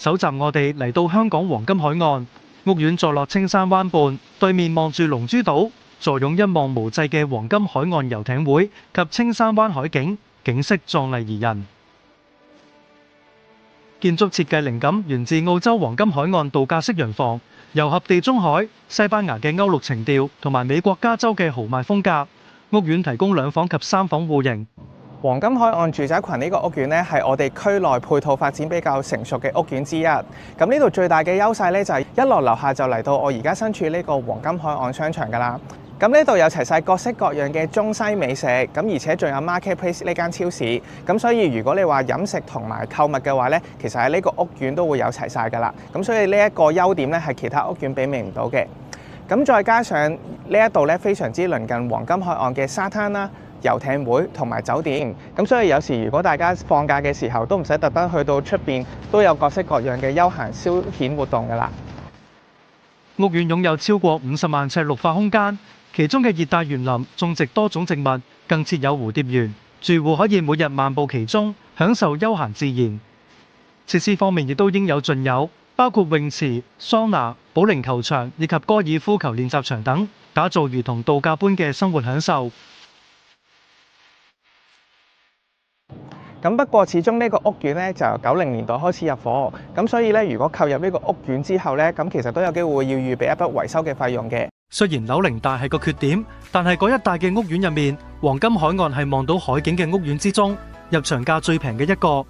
首集我哋嚟到香港黃金海岸，屋苑坐落青山灣畔，對面望住龍珠島，坐擁一望無際嘅黃金海岸遊艇會及青山灣海景，景色壯麗怡人。建築設計靈感源自澳洲黃金海岸度假式洋房，糅合地中海、西班牙嘅歐陸情調同埋美國加州嘅豪邁風格。屋苑提供2房及3房戶型。黃金海岸住宅群呢個屋苑呢，係我哋區內配套發展比較成熟嘅屋苑之一。咁呢度最大嘅優勢呢，就係一落樓下就嚟到我而家身處呢個黃金海岸商場㗎啦。咁呢度有齊晒各式各樣嘅中西美食，咁而且仲有 Marketplace 呢間超市。咁所以如果你話飲食同埋購物嘅話呢，其實喺呢個屋苑都會有齊晒㗎啦。咁所以呢一個優點呢，係其他屋苑媲美唔到嘅。咁再加上呢一度呢，非常之鄰近黃金海岸嘅沙灘啦、遊艇會同埋酒店，咁所以有時如果大家放假嘅時候都唔使特登去到出邊，都有各式各樣嘅休閒消遣活動㗎啦。屋苑擁有超過50萬尺綠化空間，其中嘅熱帶園林種植多種植物，更設有蝴蝶園，住戶可以每日漫步其中，享受休閒自然。設施方面亦都應有盡有，包括泳池、桑拿、保齡球場以及高爾夫球練習場等，打造如同度假般嘅生活享受。咁不過始終呢個屋苑呢，就由90年代開始入伙，咁所以呢，如果購入呢個屋苑之後呢，咁其實都有機會要預備一筆維修嘅費用嘅。雖然樓齡大係個缺點，但係嗰一帶嘅屋苑入面，黃金海岸係望到海景嘅屋苑之中，入場價最平嘅一個。